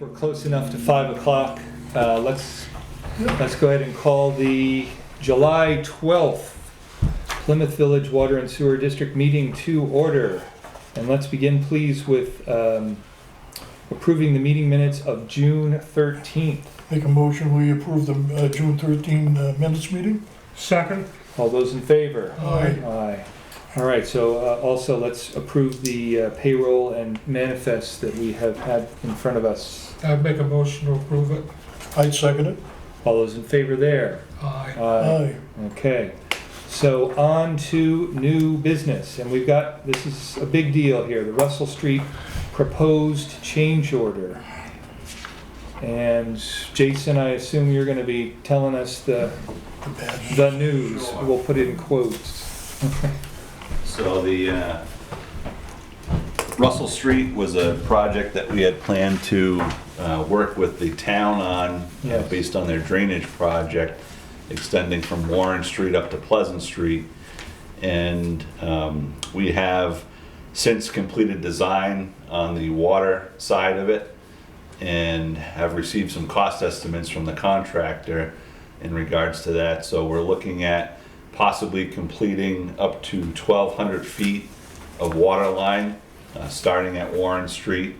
We're close enough to 5 o'clock. Let's go ahead and call the July 12th Plymouth Village Water and Sewer District meeting to order. And let's begin, please, with approving the meeting minutes of June 13th. Make a motion, we approve the June 13 minutes meeting? Second. All those in favor? Aye. Aye. All right, so also let's approve the payroll and manifests that we have had in front of us. I'd make a motion to approve it. I'd second it. All those in favor there? Aye. Aye. Okay, so on to new business, and we've got, this is a big deal here, the Russell Street proposed change order. And Jason, I assume you're gonna be telling us the news. Sure. We'll put it in quotes. So the Russell Street was a project that we had planned to work with the town on Yes. based on their drainage project extending from Warren Street up to Pleasant Street. And we have since completed design on the water side of it and have received some cost estimates from the contractor in regards to that. So we're looking at possibly completing up to 1,200 feet of water line, starting at Warren Street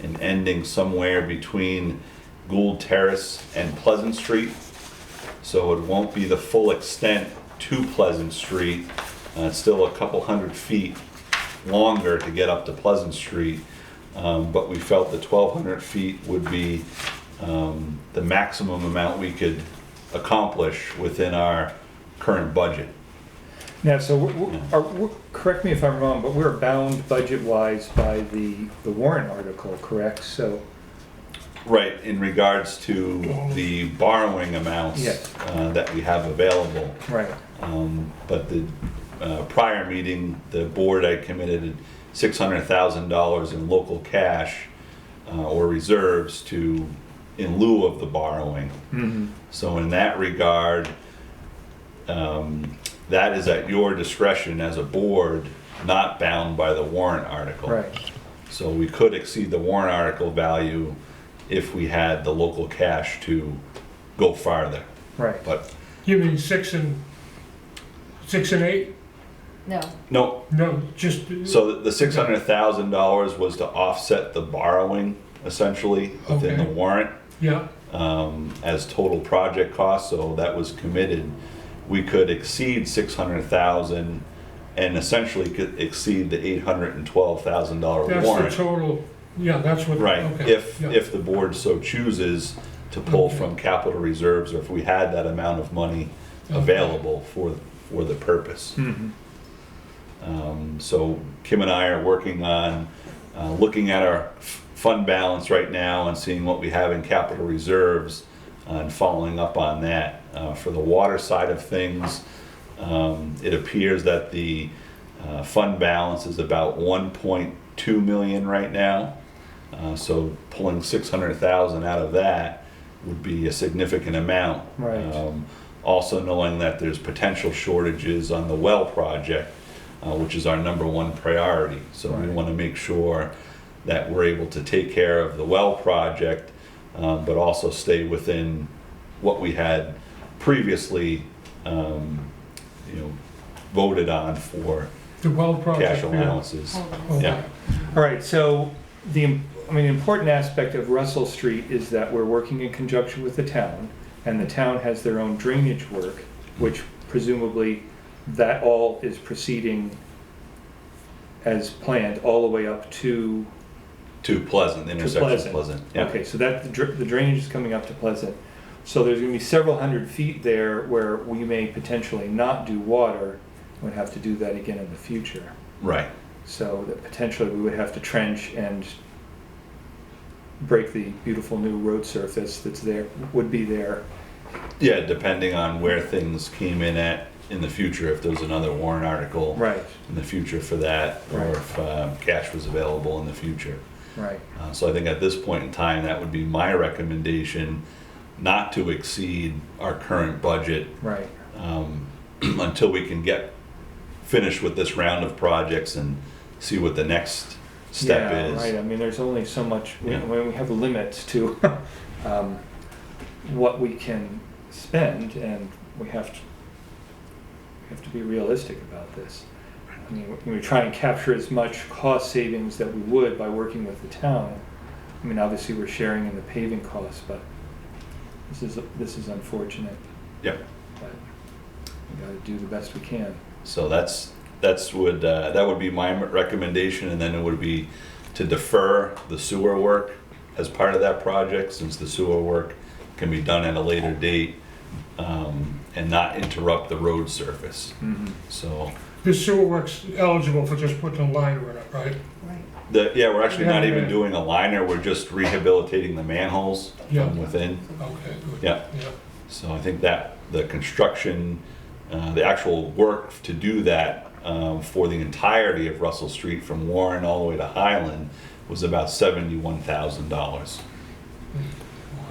and ending somewhere between Gould Terrace and Pleasant Street. So it won't be the full extent to Pleasant Street. It's still a couple hundred feet longer to get up to Pleasant Street. But we felt that 1,200 feet would be the maximum amount we could accomplish within our current budget. Now, so correct me if I'm wrong, but we're bound budget-wise by the warrant article, correct? So, Right, in regards to the borrowing amounts Yes. that we have available. right, But the prior meeting, the board had committed $600,000 in local cash or reserves to, in lieu of the borrowing. mm-hmm. So in that regard, that is at your discretion as a board, not bound by the warrant article. Right, So we could exceed the warrant article value if we had the local cash to go farther. right. But You mean 6 and 8? No, no, No, just. so the $600,000 was to offset the borrowing essentially within the Okay. warrant Yeah, as total project cost, so that was committed. We could exceed 600,000 and essentially could exceed the $812,000 that's the warrant. total, yeah, that's what. Right, okay, if yeah. the board so chooses to pull Okay. from capital reserves, or if we had that amount of money Okay. available for the purpose. Mm-hmm. So Kim and I are working on looking at our fund balance right now and seeing what we have in capital reserves and following up on that. For the water side of things, it appears that the fund balance is about 1.2 million right now. So pulling 600,000 out of that would be a significant amount. Right. Also knowing that there's potential shortages on the well project, which is our number one priority. So we Right. want to make sure that we're able to take care of the well project, but also stay within what we had previously, voted on for The well project. cash allowances. hold Yeah. on. All right, so the important aspect of Russell Street is that we're working in conjunction with the town, and the town has their own drainage work, which presumably that all is proceeding as planned, all the way up to, To Pleasant, the intersection of Pleasant. Pleasant. Yeah. okay, so that, the drainage is coming up to Pleasant. So there's gonna be several hundred feet there where we may potentially not do water, we'd have to do that again in the future. Right. So that potentially we would have to trench and break the beautiful new road surface that's there, would be there. Yeah, depending on where things came in at in the future, if there was another warrant article Right, in the future for that, or Right. if cash was available in the future. right, So I think at this point in time, that would be my recommendation, not to exceed our current budget right, until we can get finished with this round of projects and see what the next step Yeah, is. right, I mean, there's only so much, Yeah. we have limits to what we can spend, and we have to be realistic about this. I mean, we try and capture as much cost savings that we would by working with the town. I mean, obviously, we're sharing in the paving costs, but this is unfortunate, Yep. but we gotta do the best we can. So that would be my recommendation, and then it would be to defer the sewer work as part of that project, since the sewer work can be done at a later date, and not interrupt the road surface. So, This sewer work's eligible for just putting a liner in it, right? Right. yeah, we're actually not Yeah, even yeah. doing a liner, we're just rehabilitating the manholes Yeah. from within. Okay, good. Yeah. So I think that the construction, the actual work to do that for the entirety of Russell Street from Warren all the way to Highland was about $71,000.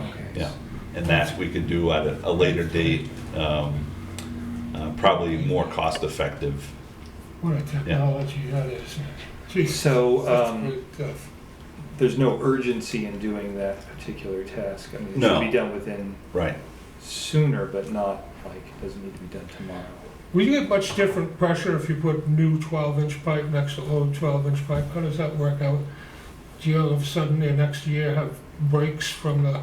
Okay. Yeah, and that we could do at a later date, probably more cost effective. What a technology that is. Geez, So, that's great stuff. there's no urgency in doing that particular task. I mean, it No. should be done within Right. sooner, but not like it doesn't need to be done tomorrow. Will you get much different pressure if you put new 12-inch pipe next to old 12-inch pipe? How does that work out? Do you all of a sudden the next year have breaks from the,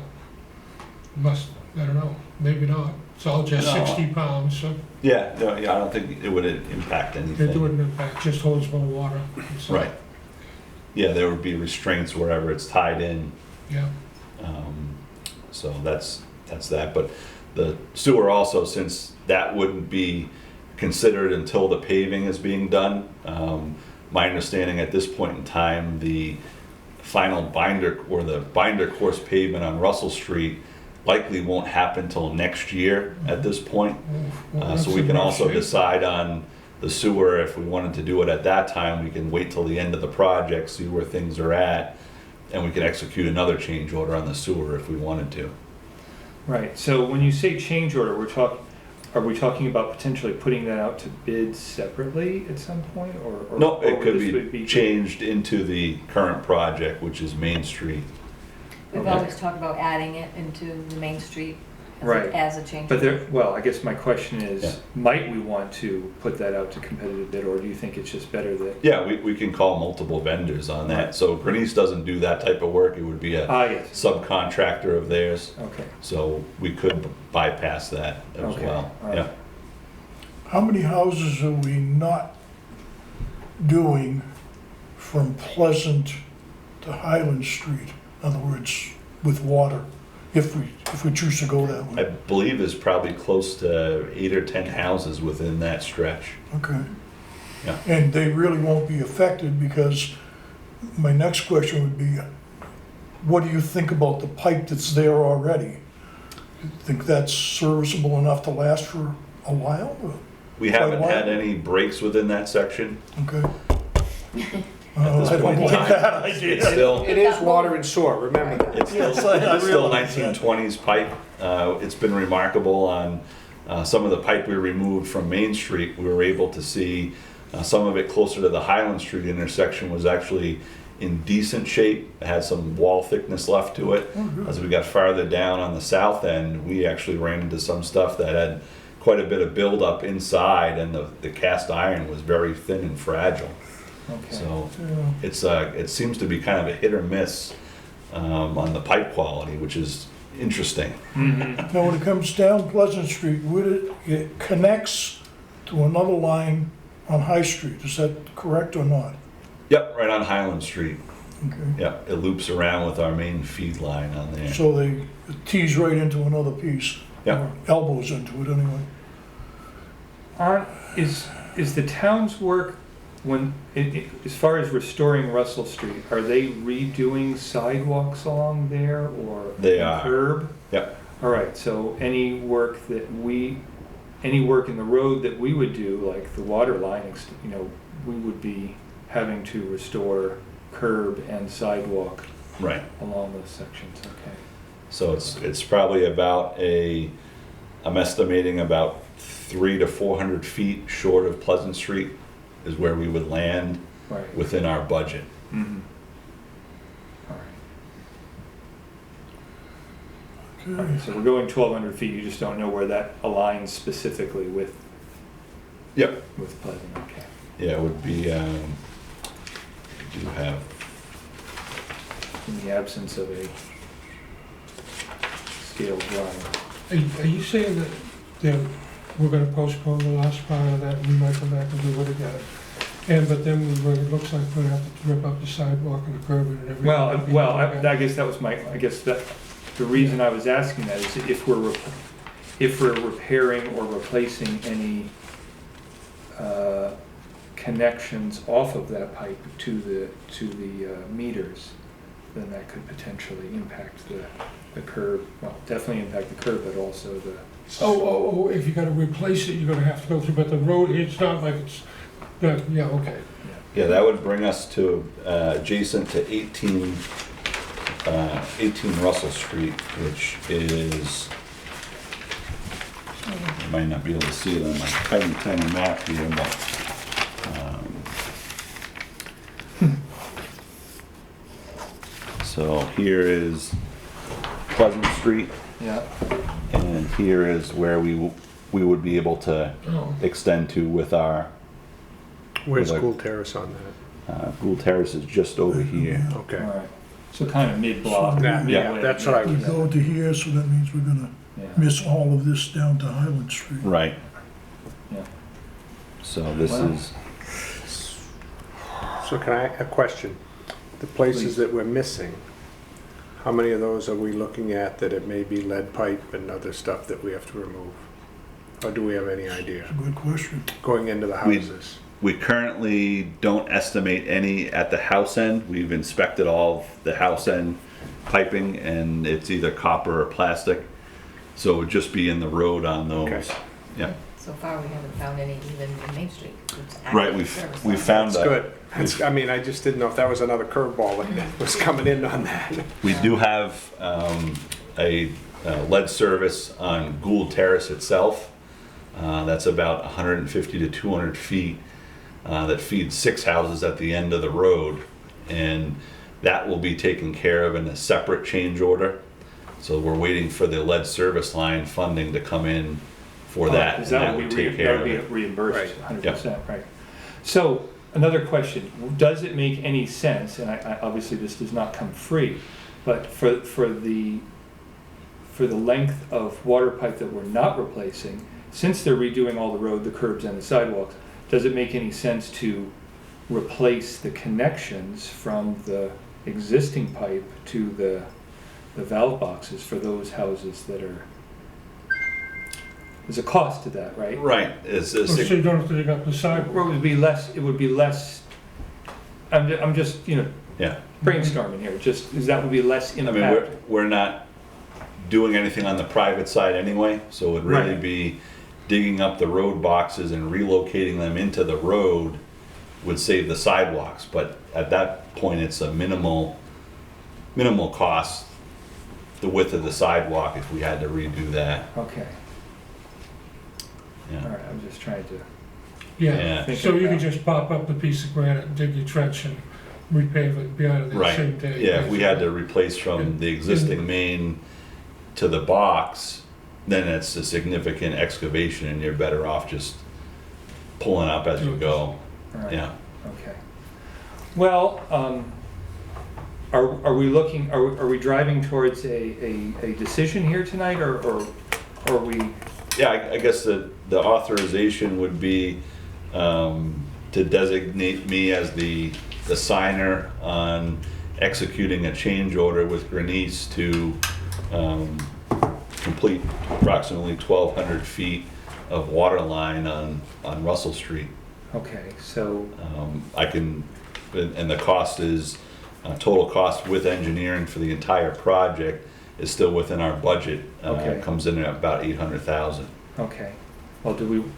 I don't know, maybe not. It's all just No. 60 pounds, so Yeah, no, yeah, I don't think it would impact it anything. wouldn't impact, just holds more water. So, Right. Yeah, there would be restraints wherever it's tied in. Yeah, So that's that. But the sewer also, since that wouldn't be considered until the paving is being done, my understanding at this point in time, the final binder or the binder course pavement on Russell Street likely won't happen till next year at this point. Well, So that's we in can rough also shape. decide on the sewer, if we wanted to do it at that time, we can wait till the end of the project, see where things are at, and we can execute another change order on the sewer if we wanted to. Right, so when you say change order, are we talking about potentially putting that out to bid separately at some point, or? No, or it could this would be changed into the current project, which is Main Street. We've Okay. always talked about adding it into the Main Street Right. as a change. But there, well, I guess my question Yeah. is, might we want to put that out to competitive bid, or do you think it's just better that? Yeah, we can call multiple vendors on that. So Grenice doesn't do that type of work, it would be a Yes, subcontractor of theirs, okay, so we could bypass that as Okay, well. all right. Yeah. How many houses are we not doing from Pleasant to Highland Street? In other words, with water, if we choose to go that I way? believe there's probably close to 8 or 10 houses within that stretch. Okay. Yeah. And they really won't be affected, because my next question would be, what do you think about the pipe that's there already? Think that's serviceable enough to last for a while? We Quite a haven't while. had any breaks within that section. Okay. At this I don't point in like time. that idea. It's still, It is water and sewer, remember that. it's still, Yes, I it's still realize that. 1920s pipe. It's been remarkable on some of the pipe we removed from Main Street. We were able to see some of it closer to the Highland Street intersection was actually in decent shape. It had some wall thickness left to it. As we got farther down on the south end, we actually ran into some stuff that had quite a bit of buildup inside, and the cast iron was very thin and fragile. okay. So Yeah. it seems to be kind of a hit or miss on the pipe quality, which is interesting. Mhm. Now, when it comes down Pleasant Street, it connects to another line on High Street, is that correct or not? Yep, right on Highland Street. Okay. Yep, it loops around with our main feed line on there. So it tees right into another piece? Yeah. Or elbows into it anyway? Is the town's work, as far as restoring Russell Street, are they redoing sidewalks along there, or? They are. Curb? Yep. All right, so any work any work in the road that we would do, like the water line, we would be having to restore curb and sidewalk Right. along those sections, okay. So it's probably about I'm estimating about 300 to 400 feet short of Pleasant Street is where we would land Right, within our budget. Mhm. All right. All Okay. right, so we're going 1,200 feet, you just don't know where that aligns specifically with Yep. Pleasant, okay. Yeah, it would be, do you have, In the absence of a scale drawing. Are you saying that we're gonna postpone the last part of that, and we might come back and do it again? But then it looks like we're gonna have to rip up the sidewalk and the curb and everything. Well, I guess that was I guess that, the reason I was asking that is if we're repairing or replacing any connections off of that pipe to the meters, then that could potentially impact the curb, well, definitely impact the curb, but also the. Oh, if you're gonna replace it, you're gonna have to go through, but the road, it's not like it's, yeah, okay. yeah, that would bring us to, adjacent to 18 Russell Street, which is, you might not be able to see it on my tiny map here, but, so here is Pleasant Street, Yeah, and here is where we would be able to Oh, extend to with our, Where's Like- Gould Terrace on that? Gould Terrace is just over here. all Okay. right. So kind of mid-block. Yeah, midway. that's what I We was- go to here, so that means we're gonna Yeah, miss all of this down to Highland Street. Right, yeah. so this Wow. is, So can I, a question? The places Please. that we're missing, how many of those are we looking at that it may be lead pipe and other stuff that we have to remove? Or do we have any idea? Good question. Going into the We- houses? we currently don't estimate any at the house end. We've inspected all of the house end piping, and it's either copper or plastic. So it would just be in the road on those. Okay. Yeah, So far, we haven't found any even in Main Street. It's right, active we've, service we line. found That's good. That's, I mean, I just didn't know if that was another curveball that was coming in on that. We do have a lead service on Gould Terrace itself. That's about 150 to 200 feet that feeds 6 houses at the end of the road. And that will be taken care of in a separate change order. So we're waiting for the lead service line funding to come in for that. Because And that would take be, care that would of be it. reimbursed Right. 100%, right? So, another question, does it make any sense, and obviously this does not come free, but for the length of water pipe that we're not replacing, since they're redoing all the road, the curbs and the sidewalks, does it make any sense to replace the connections from the existing pipe to the valve boxes for those houses that are, there's a cost to that, right? Right, it's so you don't have to dig up the Or sidewalk. it would be less, I'm just, yeah. brainstorming here, that would be less I mean, impact. we're not doing anything on the private side anyway, so it would really Right. be digging up the road boxes and relocating them into the road would save the sidewalks, but at that point, it's a minimal cost, the width of the sidewalk, if we had to redo that, Okay, all yeah. right, I'm just trying to, Yeah, Thinking so you about- can just pop up the piece of granite, dig your trench and repave it, be out of there the same Right, day. yeah, if we had to replace from the existing main to the box, then it's a significant excavation and you're better off just pulling up as you go, all right, yeah. okay. Well, are we looking, are we driving towards a decision here tonight, or are we, Yeah, I guess the authorization would be to designate me as the signer on executing a change order with Grenice to complete approximately 1,200 feet of water line on Russell Street. okay, so, I can, and the cost is, total cost with engineering for the entire project is still within our budget. Okay. It comes in at about 800,000. okay. Well,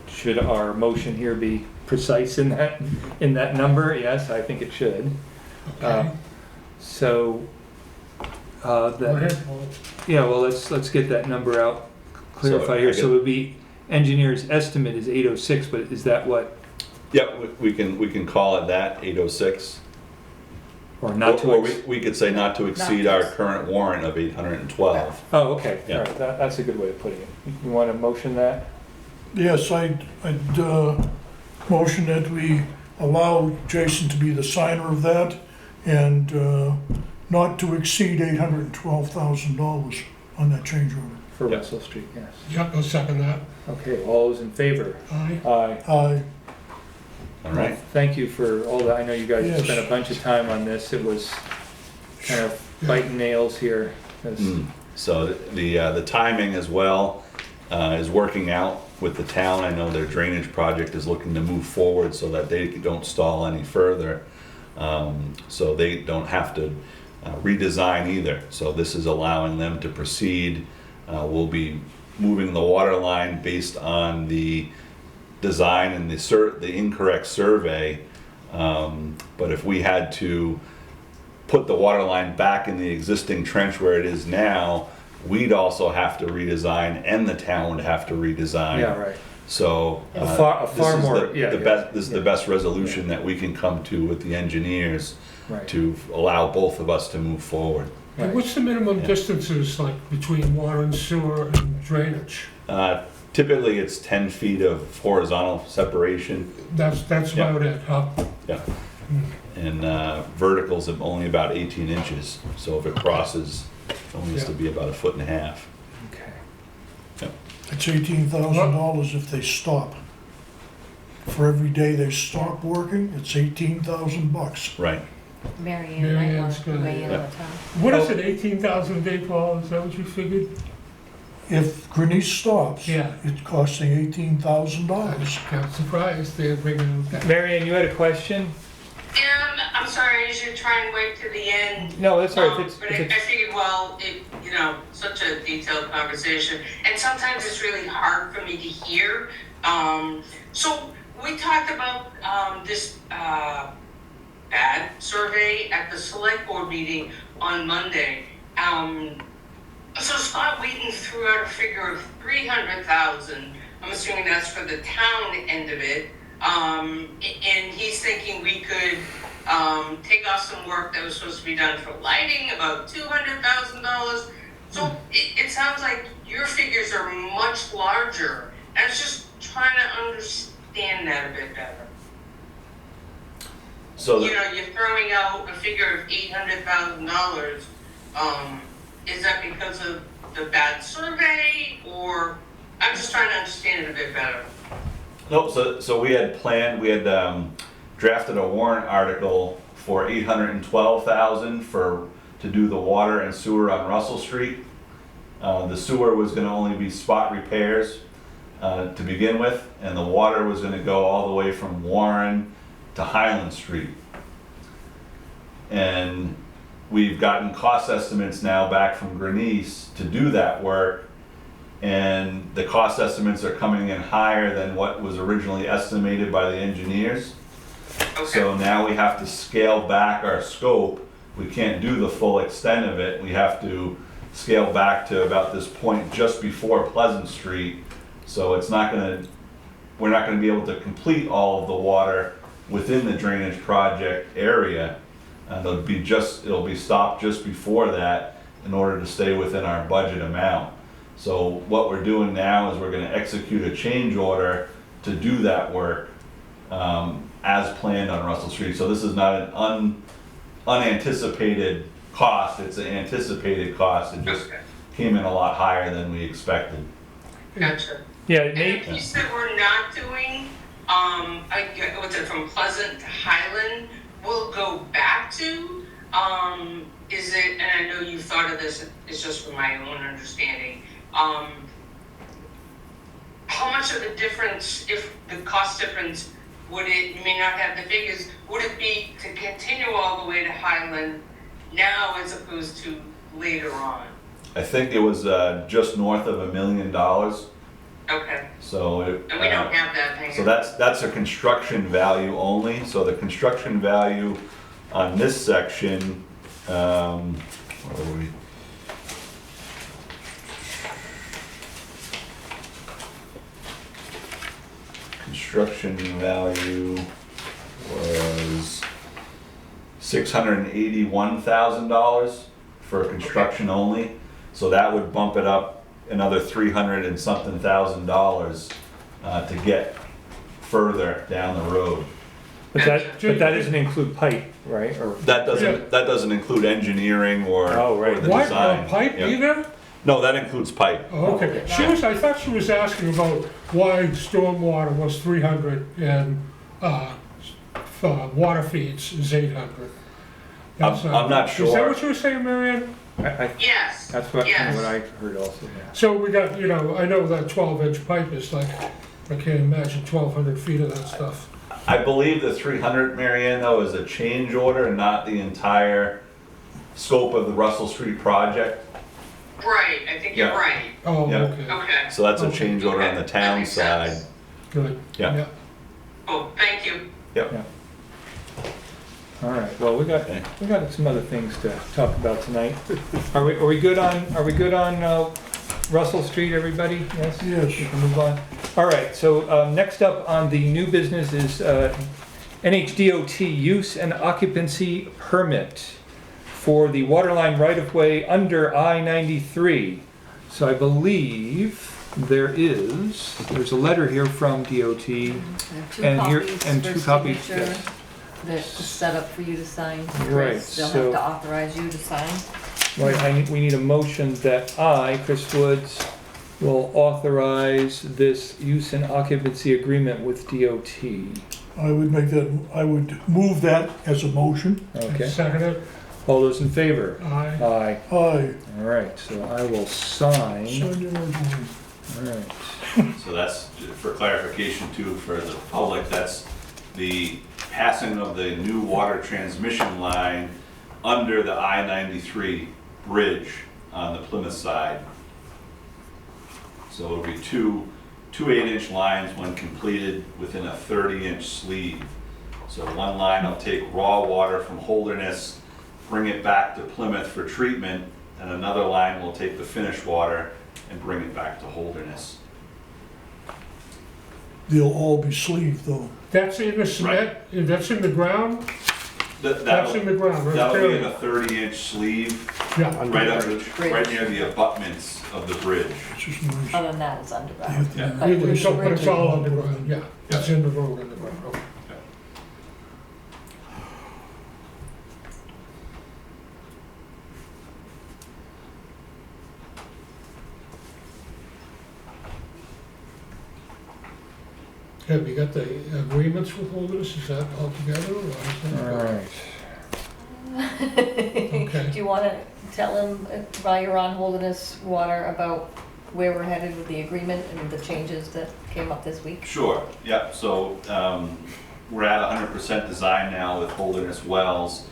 should our motion here be precise in that number? Yes, I think it should. Okay, So, go that, ahead, Paul. yeah, well, let's get that number out, clarify So, here. I So it would be, engineer's estimate is 806, but is that what, Yep, we can call it that, 806. Or not to, Or we could say not to exceed to our ex- current warrant of 812. oh, okay, Yeah. all right, that's a good way of putting it. You want to motion that? Yes, I'd motion that we allow Jason to be the signer of that and not to exceed $812,000 on that change order. For Yep. Russell Street, yes. Yep, I'll second that. Okay, all those in favor? Aye. Aye. Aye. All right? Thank you for all that. I know you guys Yes. spent a bunch of time on this. It was kind of biting nails here. 'Cause- So the timing as well is working out with the town. I know their drainage project is looking to move forward so that they don't stall any further. So they don't have to redesign either. So this is allowing them to proceed. We'll be moving the water line based on the design and the incorrect survey. But if we had to put the water line back in the existing trench where it is now, we'd also have to redesign and the town would have to redesign. Yeah, right. So. A far this is more- the- yeah, the yeah, best. This is the yeah. best resolution that we can come to with the engineers Right. to allow both of us to move forward. And Right. what's the minimum Yeah. distances like between water and sewer and drainage? Typically, it's 10 feet of horizontal separation. That's Yeah. about it, huh? Yeah. And verticals of only about 18 inches. So if it crosses, it only has to be about 1.5 feet. Okay. It's $18,000 if they stop. For every day they stop working, it's $18,000. Right. Mary Ann Mary might want Ann's to gonna- weigh in on yeah. the time. What Oh. is it, 18,000 a day, Paul? Is that what you figured? If Grenice stops, Yeah. it's costing $18,000. I'm surprised they're bringing it back. Marianne, you had a question? I'm sorry, I usually try and wait to the end. No, that's all right. If But it's- I if it's- figured, well, such a detailed conversation, and sometimes it's really hard for me to hear. So we talked about this bad survey at the select board meeting on Monday. So Scott Wheaton threw out a figure of 300,000. I'm assuming that's for the town end of it. And he's thinking we could take off some work that was supposed to be done for lighting, about $200,000. So it sounds like your figures are much larger. And I was just trying to understand that a bit better. So You're throwing out a figure of $800,000. Is that because of the bad survey, or I'm just trying to understand it a bit better? no, so we had planned, we had drafted a warrant article for 812,000 to do the water and sewer on Russell Street. The sewer was gonna only be spot repairs to begin with, and the water was gonna go all the way from Warren to Highland Street. And we've gotten cost estimates now back from Grenice to do that work, and the cost estimates are coming in higher than what was originally estimated by the engineers. Okay. So now we have to scale back our scope. We can't do the full extent of it. We have to scale back to about this point just before Pleasant Street. So it's not gonna, we're not gonna be able to complete all of the water within the drainage project area. It'll be stopped just before that in order to stay within our budget amount. So what we're doing now is we're gonna execute a change order to do that work as planned on Russell Street. So this is not an unanticipated cost, it's an anticipated cost. It just Okay. came in a lot higher than we expected. Gotcha. Yeah, And Nate, if you said we're not doing, what's it, from Pleasant to Highland, we'll go back to, is it, and I know you've thought of this, it's just from my own understanding, how much of the difference, if the cost difference, would it, you may not have the figures, would it be to continue all the way to Highland now as opposed to later on? I think it was just north of $1 million. Okay, So and we don't have that thing. so that's a construction value only. So the construction value on this section, where were we? Construction value was $681,000 for construction only. So that would bump it up another 300 and something thousand dollars to get further down the road. But that doesn't include pipe, right? Or That doesn't include engineering or Oh, right. or the What, design. pipe Yeah. either? No, that includes pipe. Oh, okay. I thought she was asking about why stormwater was 300 and, water feeds is 800. I'm not Is that sure. what you were saying, Marianne? Yes. that's what Yes. I heard also, yeah. So we got, I know that 12-inch pipe is like, I can't imagine 1,200 feet of that stuff. I believe the 300, Marianne, though, is a change order and not the entire scope of the Russell Street project. Right, I think you're Yeah. right. Oh, Yeah. okay, Okay, So that's a Okay. change order on the That town makes side. sense. good. Yeah. Oh, thank you. Yep. All right, well, we Okay. got some other things to talk about tonight. Are we good on Russell Street, everybody? Yes? Yes. We can move on. All right, so next up on the new business is NHDOT use and occupancy permit for the waterline right-of-way under I-93. So I believe there's a letter here from DOT. And here- and two copies, signature yes. That's set up for you to sign. Right, Chris. They'll so- have to authorize you to sign. Right, we need a motion that I, Chris Woods, will authorize this use and occupancy agreement with DOT. I would move that as a motion. Okay, Second it, all those in favor? aye. Aye. Aye. All right, so I will sign. Sign your own. All right. So that's, for clarification too, for the public, that's the passing of the new water transmission line under the I-93 bridge on the Plymouth side. So it'll be two 8-inch lines when completed within a 30-inch sleeve. So one line will take raw water from Holderness, bring it back to Plymouth for treatment, and another line will take the finished water and bring it back to Holderness. They'll all be sleeved though. That's in the cement, that's in the ground? That's in the ground, right That'll be in there. a 30-inch sleeve, Yeah, right near the abutments of the bridge. It's just nice. Other than that, it's They underground. have to- Yeah. But but it's all underground, yeah. It's in the road underground, okay. Have you got the agreements with Holderness, is that all together, or is that? All right. Okay. Do you want to tell him, while you're on Holderness Water, about where we're headed with the agreement and the changes that came up this week? Sure, yeah, so we're at 100% design now with Holderness Wells.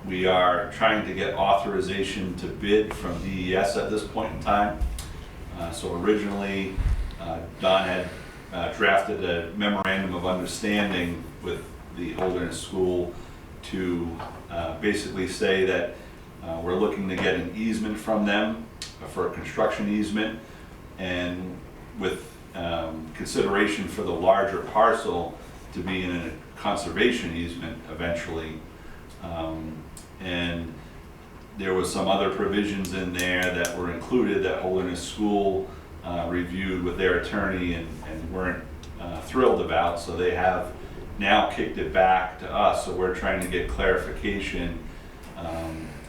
We are trying to get authorization to bid from DES at this point in time. So originally, Don had drafted a memorandum of understanding with the Holderness School to basically say that we're looking to get an easement from them for a construction easement, and with consideration for the larger parcel to be in a conservation easement eventually. And there was some other provisions in there that were included that Holderness School reviewed with their attorney and weren't thrilled about, so they have now kicked it back to us. So we're trying to get clarification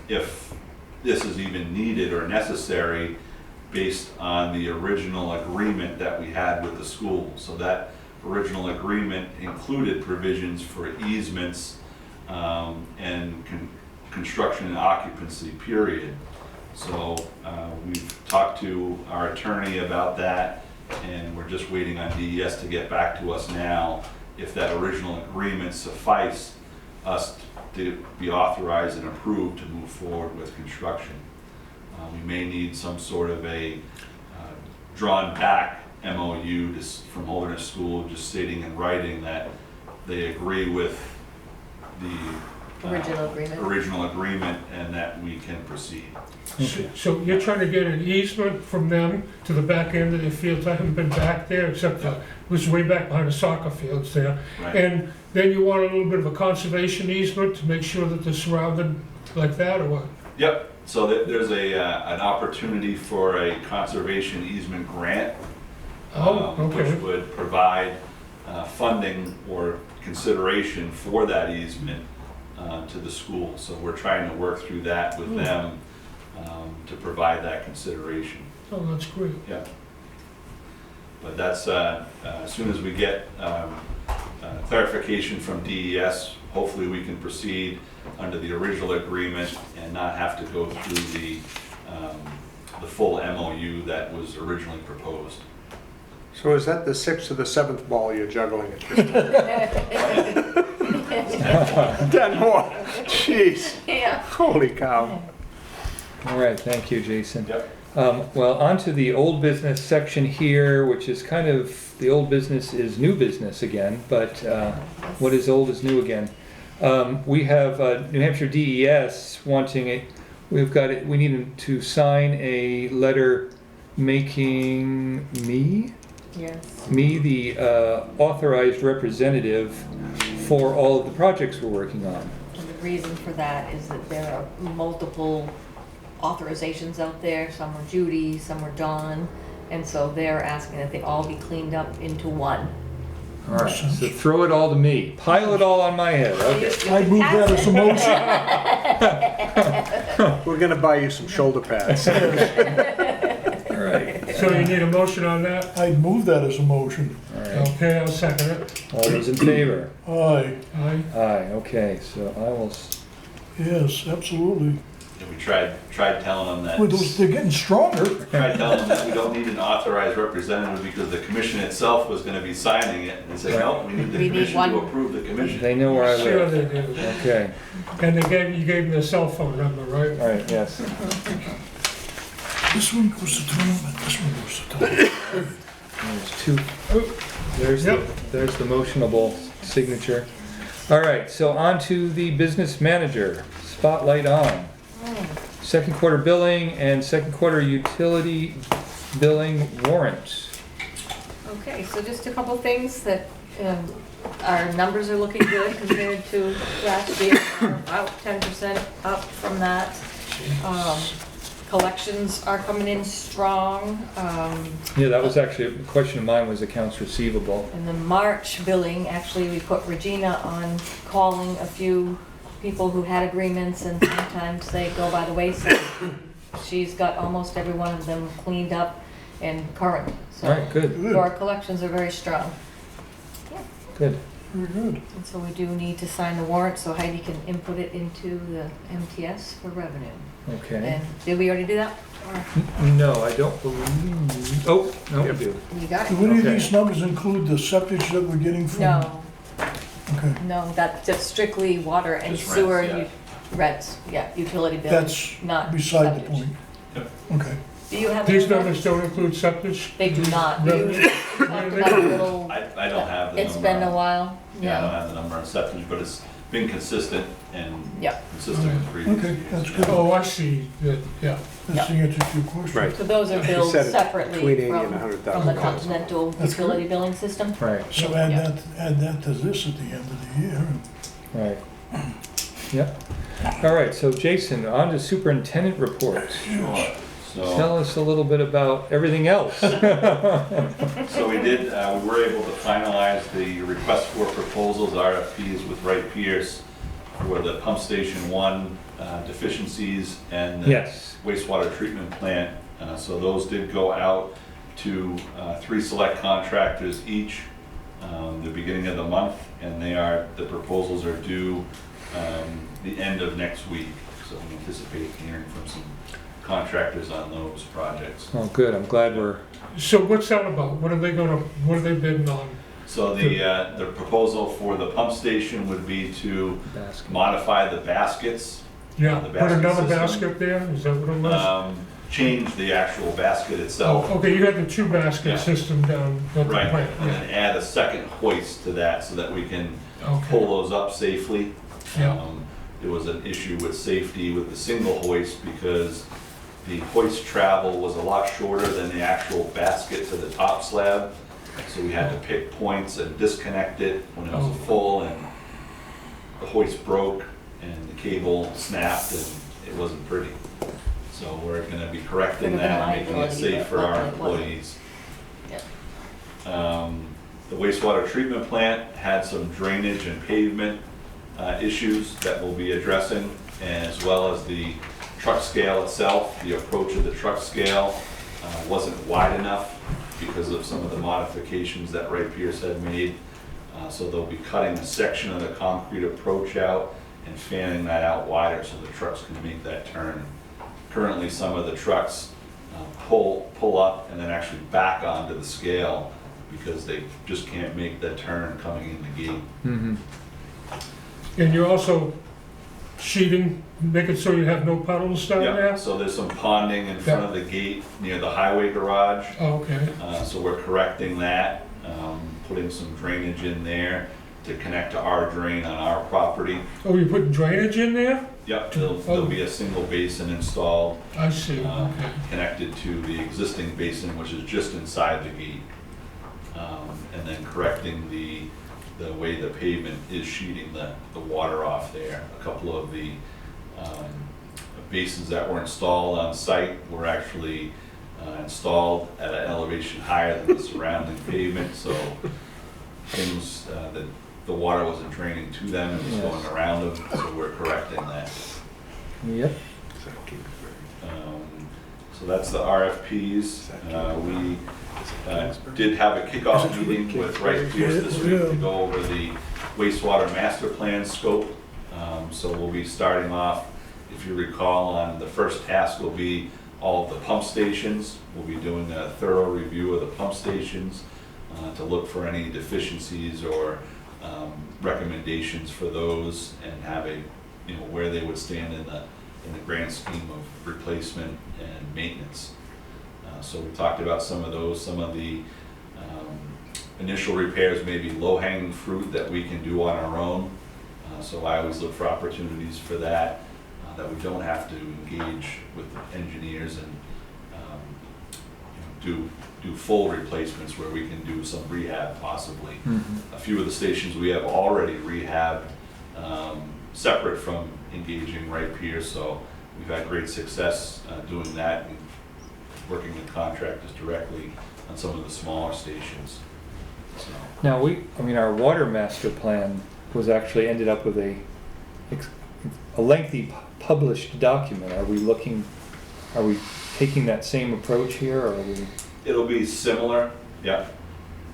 if this is even needed or necessary based on the original agreement that we had with the school. So that original agreement included provisions for easements and construction and occupancy, period. So we've talked to our attorney about that, and we're just waiting on DES to get back to us now if that original agreement sufficed us to be authorized and approved to move forward with construction. We may need some sort of a drawn back MOU from Holderness School, just stating in writing that they agree with the Original agreement. original agreement, and that we can proceed. So you're trying to get an easement from them to the back end of their fields? I haven't been back there, except for, it was way back behind the soccer fields there. Right. And then you want a little bit of a conservation easement to make sure that they're surrounded like that, or what? Yep, so there's an opportunity for a conservation easement grant. Oh, okay. Which would provide funding or consideration for that easement to the school. So we're trying to work through that with them to provide that consideration. Oh, that's great. Yeah. But that's, as soon as we get clarification from DES, hopefully we can proceed under the original agreement and not have to go through the full MOU that was originally proposed. So is that the 6th or the 7th ball you're juggling at this time? 10 more. Jeez. Yeah. Holy cow. All right, thank you, Jason. Yep. Well, on to the old business section here, which is kind of, the old business is new business again, but what is old is new again. We have New Hampshire DES wanting we need to sign a letter making me Yes. the authorized representative for all of the projects we're working on. And the reason for that is that there are multiple authorizations out there. Some were Judy, some were Dawn, and so they're asking that they all be cleaned up into one. All right, so throw it all to me. Pile it all on my head. Okay. I move that as a motion. We're gonna buy you some shoulder pads. All right. So you need a motion on that? I'd move that as a motion. All right. Okay, I'll second it. All those in favor? Aye, Aye. Aye. Okay. So I will. yes, absolutely. And we tried telling them Well, that, they're getting stronger. tried telling them that we don't need an authorized representative because the commission itself was gonna be signing it. And they said, no, we need the We need commission one. to approve the commission. They know where I Sure live. they do. Okay. And you gave me a cell phone number, right? All right. Yes. This one goes to Tom, and this one goes to Tom. There's two. There's Yep. there's the motionable signature. All right. So on to the business manager. Spotlight on. Second quarter billing and second quarter utility billing warrants. Okay, so just a couple things that, our numbers are looking good compared to last year. We're about 10% up from that. Collections are coming in strong. Yeah, that was actually a question of mine, was accounts receivable. In the March billing, actually, we put Regina on calling a few people who had agreements, and sometimes they go by the wayside. She's got almost every one of them cleaned up and current, All right. Good. so our collections are very strong. Good. Very good. And so we do need to sign the warrant so Heidi can input it into the MTS for revenue. Okay. And did we already do that? Or No, I don't believe. Oh, no, we do. you got Do it? any of Okay. these numbers include the septic that we're getting from? No, Okay, no, that's just strictly water and Just sewer, rents, rents, yeah, utility bills, that's not beside the septic. point. Yep. Okay. Do you have? These any of numbers that? don't include septic? They do not. Revenue? You talked about a little. I don't have the number. It's been a while, Yeah, I don't yeah. have the number on septic, but it's been consistent and Yeah, consistent with previous Okay, years. that's good. Oh, I see, yeah. That's the answer to your question. Right. so those are He billed said it separately between 80 and from the $100,000. continental That's good. utility billing system. Right. So Yeah. add that to this at the end of the year. Right. Yep. All right. So Jason, on to superintendent reports. Sure. So, Tell us a little bit about everything else. so we were able to finalize the request for proposals, RFPs with Wright Pierce for the pump station 1 deficiencies and the Yes. wastewater treatment plant. So those did go out to 3 select contractors each, the beginning of the month, and the proposals are due the end of next week. So we anticipate hearing from some contractors on those projects. Oh, good. I'm glad we're. So what's that about? What are they bidding on? So the proposal for the pump station would be to Basket. modify the baskets, Yeah, The put basket another system. basket there, is that what it was? change the actual basket itself. Oh, okay, you had the 2 Yeah. basket system down at the Right, plant, and yeah. then add a second hoist to that so that we can Okay, pull those up safely. Yeah. there was an issue with safety with the single hoist because the hoist travel was a lot shorter than the actual basket to the top slab. So we had to pick points and disconnect it when it was full, and the hoist broke and the cable snapped and it wasn't pretty. So we're gonna be correcting Could've been that, and making it liability, safe but for our luckily it wasn't. employees. Yep. The wastewater treatment plant had some drainage and pavement issues that we'll be addressing, as well as the truck scale itself. The approach of the truck scale wasn't wide enough because of some of the modifications that Wright Pierce had made. So they'll be cutting a section of the concrete approach out and fanning that out wider so the trucks can make that turn. Currently, some of the trucks pull up and then actually back onto the scale because they just can't make the turn coming in the gate. Mm-hmm. And you're also sheeting, making sure you have no puddles down Yeah, there? so there's some ponding in front of the gate near the highway garage. Oh, okay. So we're correcting that, putting some drainage in there to connect to our drain on our property. Oh, you're putting drainage in there? Yep, there'll be a single basin installed, I see, okay. connected to the existing basin, which is just inside the gate. And then correcting the way the pavement is sheeting the water off there. A couple of the basins that were installed on site were actually installed at an elevation higher than the surrounding pavement, so things that the water wasn't draining to them, it was Yes. going around them, so we're correcting that. Yep. So that's the RFPs. We did have a kickoff meeting with Wright Pierce this week to go over the wastewater master plan scope. So we'll be starting off, if you recall, on the first task will be all of the pump stations. We'll be doing a thorough review of the pump stations to look for any deficiencies or recommendations for those, and have a, where they would stand in the grand scheme of replacement and maintenance. So we talked about some of those. Some of the initial repairs may be low-hanging fruit that we can do on our own. So I always look for opportunities for that, that we don't have to engage with engineers and do full replacements, where we can do some rehab possibly. Mm-hmm. A few of the stations we have already rehabbed, separate from engaging Wright Pierce, so we've had great success doing that and working with contractors directly on some of the smaller stations. So, Now, our water master plan was actually ended up with a lengthy published document. Are we taking that same approach here, or are we? it'll be similar, yeah,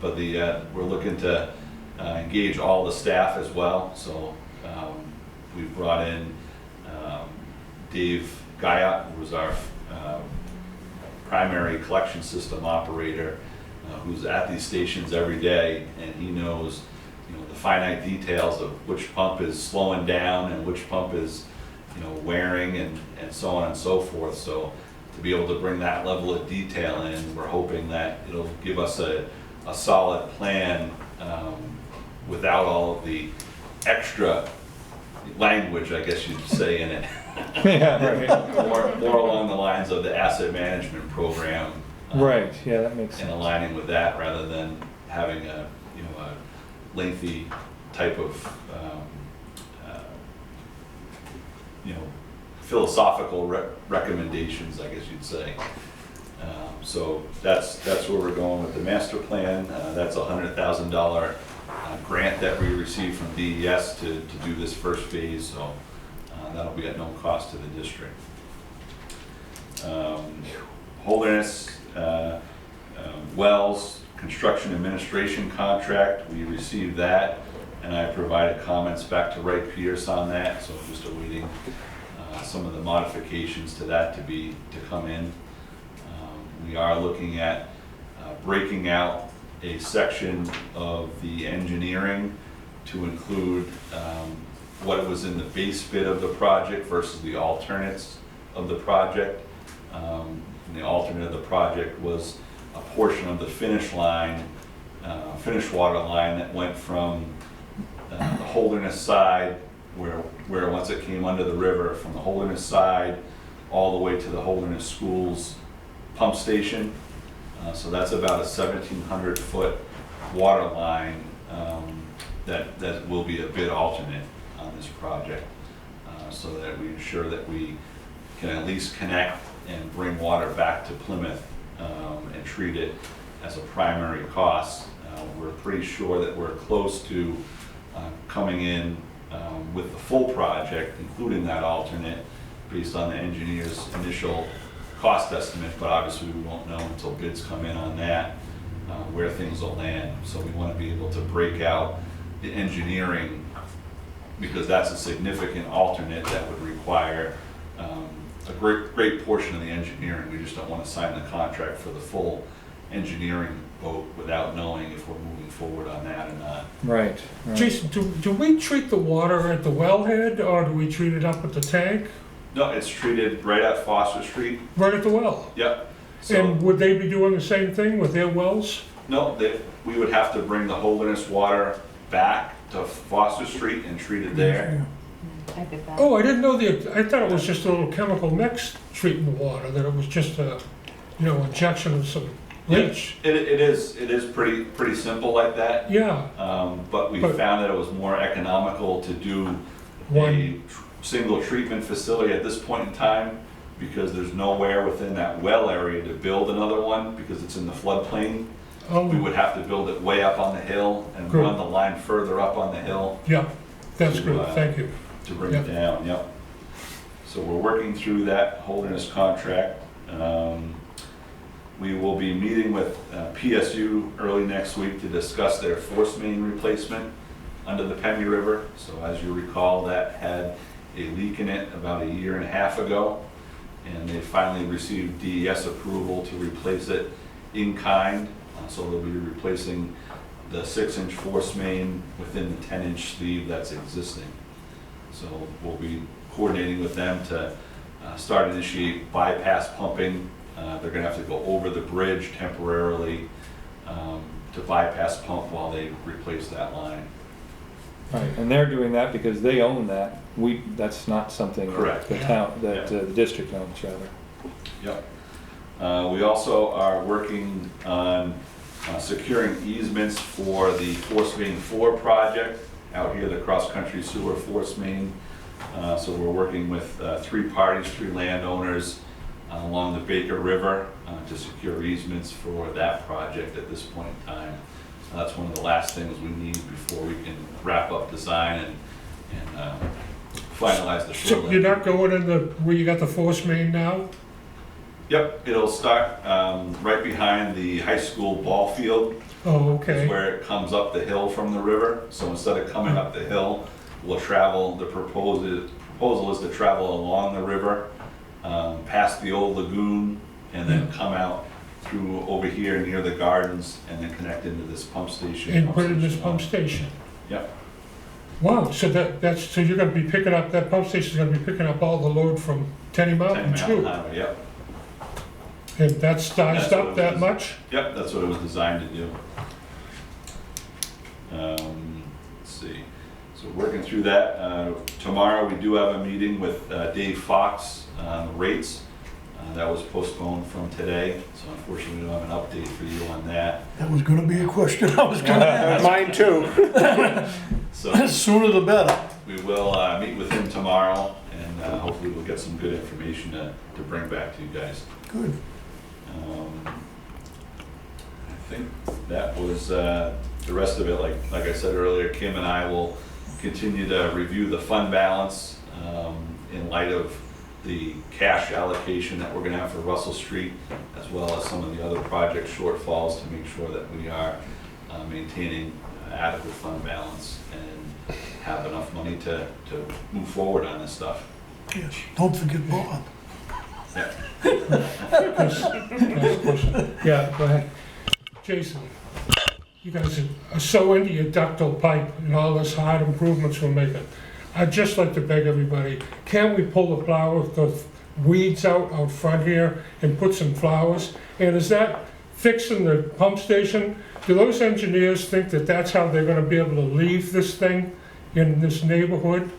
but we're looking to engage all the staff as well. So we've brought in Dave Guyot, who was our primary collection system operator, who's at these stations every day, and he knows the finite details of which pump is slowing down and which pump is wearing, and so on and so forth. So to be able to bring that level of detail in, we're hoping that it'll give us a solid plan without all of the extra language, I guess you'd say, in it. Yeah, right. More along the lines of the asset management program. Right, yeah, that makes And sense. aligning with that, rather than having a lengthy type of philosophical recommendations, I guess you'd say. So that's where we're going with the master plan. That's a $100,000 grant that we received from DES to do this first phase, so that'll be at no cost to the district. Holderness Wells Construction Administration Contract, we received that, and I provided comments back to Wright Pierce on that, so I'm just awaiting some of the modifications to that to come in. We are looking at breaking out a section of the engineering to include what was in the base bid of the project versus the alternates of the project. And the alternate of the project was a portion of the finish water line that went from the Holderness side where once it came under the river from the Holderness side all the way to the Holderness Schools pump station. So that's about a 1,700 foot water line that will be a bid alternate on this project, so that we ensure that we can at least connect and bring water back to Plymouth and treat it as a primary cost. We're pretty sure that we're close to coming in with the full project, including that alternate, based on the engineer's initial cost estimate, but obviously we won't know until bids come in on that, where things will land. So we want to be able to break out the engineering, because that's a significant alternate that would require a great portion of the engineering. We just don't want to sign the contract for the full engineering vote without knowing if we're moving forward on that or not. Right. Jason, do we treat the water at the wellhead, or do we treat it up at the tank? No, it's treated right at Foster Street. Right at the well? Yep. So, And would they be doing the same thing with their wells? no, we would have to bring the Holderness water back to Foster Street and treat it there. I did that. Oh, I didn't know I thought it was just a little chemical mix treating the water, that it was just a, injection of some bleach. It is pretty simple like that. Yeah, But we But- found that it was more economical to do a One- single treatment facility at this point in time, because there's nowhere within that well area to build another one, because it's in the floodplain. We oh, would have to build it way up on the hill and Good. run the line further up on the hill yeah, that's To, good, thank you. to bring it down, yep. So we're working through that Holderness contract. We will be meeting with PSU early next week to discuss their force main replacement under the Pemmy River. So as you recall, that had a leak in it about a year and a half ago, and they finally received DES approval to replace it in kind. So they'll be replacing the 6-inch force main within the 10-inch sleeve that's existing. So we'll be coordinating with them to start initiate bypass pumping. They're gonna have to go over the bridge temporarily to bypass pump while they replace that line. Right, and they're doing that because they own that. That's not something that Correct. the town, that Yeah. the district owns, rather. Yep. We also are working on securing easements for the Force Main 4 project out here, the cross-country sewer force main. So we're working with 3 parties, 3 landowners along the Baker River to secure easements for that project at this point in time. That's one of the last things we need before we can wrap up design and finalize the So shoreline. you're not going in where you got the force main now? Yep, it'll start right behind the high school ball field. Oh, Is okay. where it comes up the hill from the river. So instead of coming up the hill, we'll travel, the proposal is to travel along the river, past the old lagoon, and then come out through over here near the gardens, and then connect into this pump station. And put it in this pump station? Yep, Wow, so so you're gonna be picking up, that pump station's gonna be picking up all the load from Tenny 10 Mountain Mountain too? Highway, yep. And that's sized That's what up it that is. much? Yep, that's what it was designed to do. Let's see, so working through that. Tomorrow, we do have a meeting with Dave Fox on the rates. That was postponed from today, so unfortunately, we don't have an update for you on that. That was gonna be a question I was gonna ask. Mine too. So Sooner the better. we will meet with him tomorrow, and hopefully we'll get some good information to bring back to you guys. Good. I think that was the rest of it. Like I said earlier, Kim and I will continue to review the fund balance in light of the cash allocation that we're gonna have for Russell Street, as well as some of the other project shortfalls, to make sure that we are maintaining adequate fund balance and have enough money to move forward on this stuff. Yes, don't forget Bob. Yeah. Ask a question. Yeah, go ahead. Jason, you guys are so into your ductile pipe and all this hard improvements we're making. I'd just like to beg everybody, can't we pull the weeds out front here and put some flowers? And is that fixing the pump station? Do those engineers think that that's how they're gonna be able to leave this thing in this neighborhood?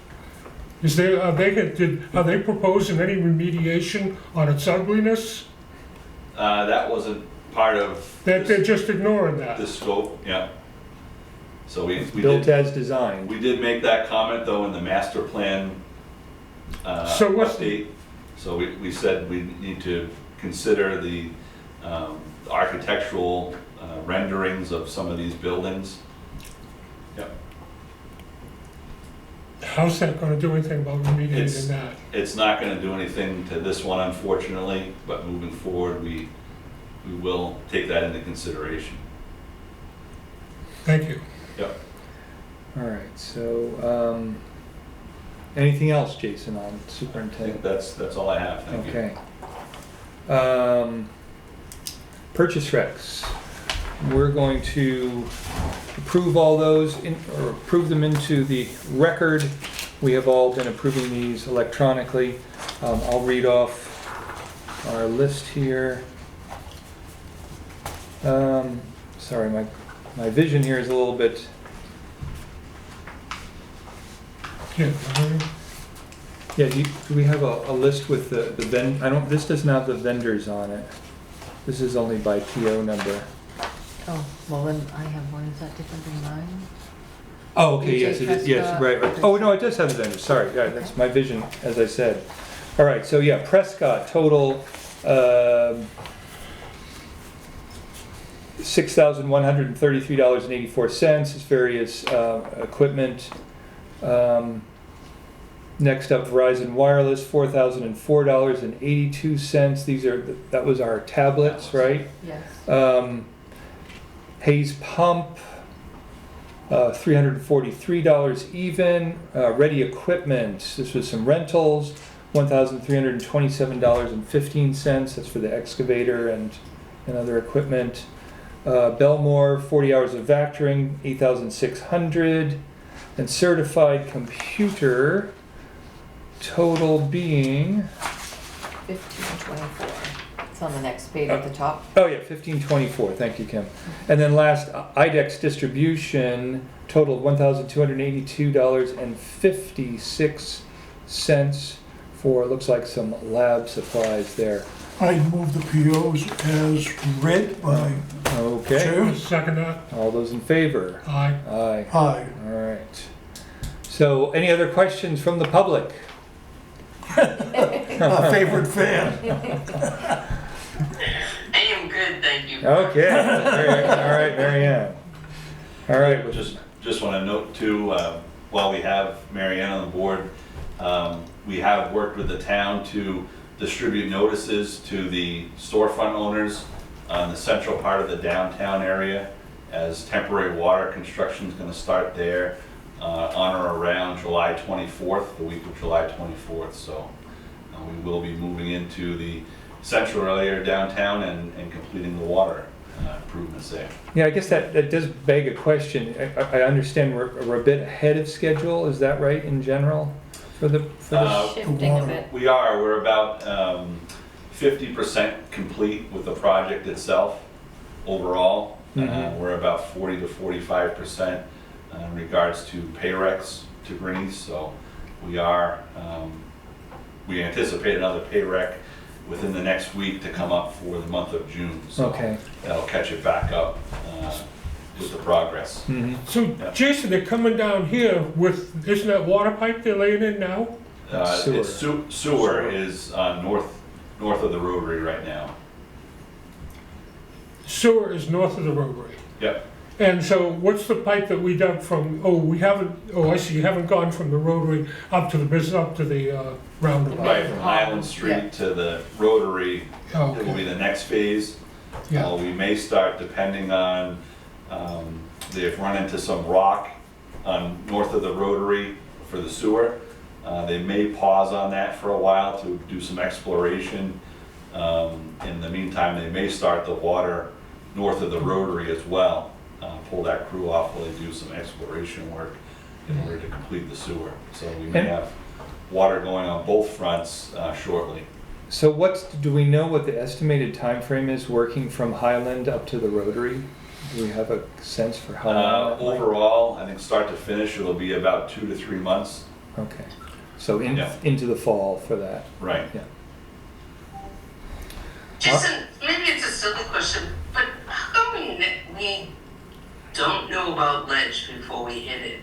Are they proposing any remediation on its ugliness? That wasn't part of That they're this, just ignoring that? this scope, yeah. So we Built did, as designed. we did make that comment though in the master plan So what's- update. So we said we need to consider the architectural renderings of some of these buildings. Yep. How's that gonna do anything about remediating that? It's not gonna do anything to this one unfortunately, but moving forward, we will take that into consideration. Thank you. Yep. All right, so, anything else, Jason, on I think superintendent? that's all I have, thank you. Okay. Purchase recs. We're going to approve all those, or approve them into the record. We have all been approving these electronically. I'll read off our list here. Sorry, my vision here is a little bit, Yeah, yeah, do we have a list with the this doesn't have the vendors on it. This is only by PO number. Oh, well, then I have one, is that different than mine? Oh, okay, AJ yes, it is, yes, Prescott. right. Oh, no, it does have the vendors, sorry, yeah, that's my vision, as I said. All right, so yeah, Prescott, total, $6,133.84 is various equipment. Next up, Verizon Wireless, $4,004.82. That was our tablets, right? Yes. Hayes Pump, $343 even. Ready Equipment, this was some rentals, $1,327.15. That's for the excavator and other equipment. Belmore, 40 hours of vectoring, $8,600. And certified computer, total being, 1524. It's on the next page at the top. oh yeah, 1524, thank you, Kim. And then last, IDEX distribution, total $1,282.56 for, looks like some lab supplies there. I'd move the POs as read by Okay, Chair. second that? all those in favor? Aye. Aye, Aye. all right. So, any other questions from the public? A favorite fan. I am good, thank you. Okay, all right, Mary Ann. All right, well, Just want to note too, while we have Mary Ann on the board, we have worked with the town to distribute notices to the storefront owners on the central part of the downtown area, as temporary water construction is going to start there on or around July 24th, the week of July 24th. So we will be moving into the central area downtown and completing the water improvements there. yeah, I guess that does beg a question. I understand we're a bit ahead of schedule, is that right, in general, for the Shifting a bit. We're about 50% complete with the project itself overall. Mhm. We're about 40 to 45% in regards to payrecs to Greenies. So we anticipate another payrec within the next week to come up for the month of June. So Okay. that'll catch it back up with the progress. Mhm. So, Yeah. Jason, they're coming down here with, isn't that water pipe they're laying in now? Sewer. It's sewer is north of the rotary right now. Sewer is north of the rotary. Yep. And so what's the pipe that we dug from, I see, you haven't gone from the rotary up to the roundabout? Right, from Highland Street to the rotary, Oh, it will be okay. the next phase. Yeah, We may start depending on, they've run into some rock on north of the rotary for the sewer. They may pause on that for a while to do some exploration. In the meantime, they may start the water north of the rotary as well. Pull that crew off while they do some exploration work in order to complete the sewer. So we may And- have water going on both fronts shortly. So do we know what the estimated time frame is working from Highland up to the Rotary? Do we have a sense for how long that might? Overall, I think start to finish, it'll be about 2 to 3 months. Okay. So Yeah. into the fall for that. Right. Maybe it's a silly question, but how come we don't know about ledge before we hit it?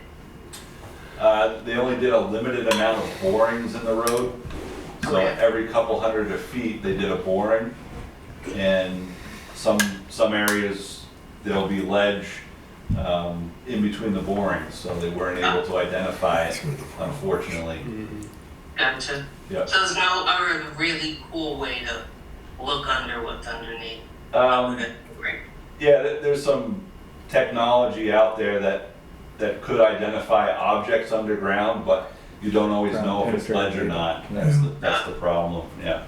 They only did a limited amount of borings in the road. So Okay. every couple hundred of feet, they did a boring. And some areas, there'll be ledge in between the borings, so they weren't able to identify it, unfortunately. Gotcha. Yep. So there's no other really cool way to look under what's underneath. Right. Yeah, there's some technology out there that could identify objects underground, but you don't always know if it's ledge or not. That's the problem, yeah.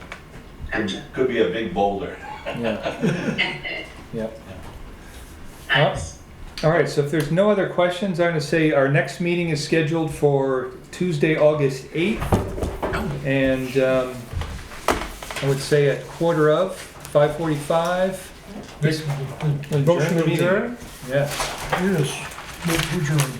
Gotcha. Could be a big boulder. Yeah. Yep. Nice. All right, so if there's no other questions, I'm gonna say our next meeting is scheduled for Tuesday, August 8th. And I would say at 5:45. Motion to adjourn? Yeah. Yes, move to adjourn.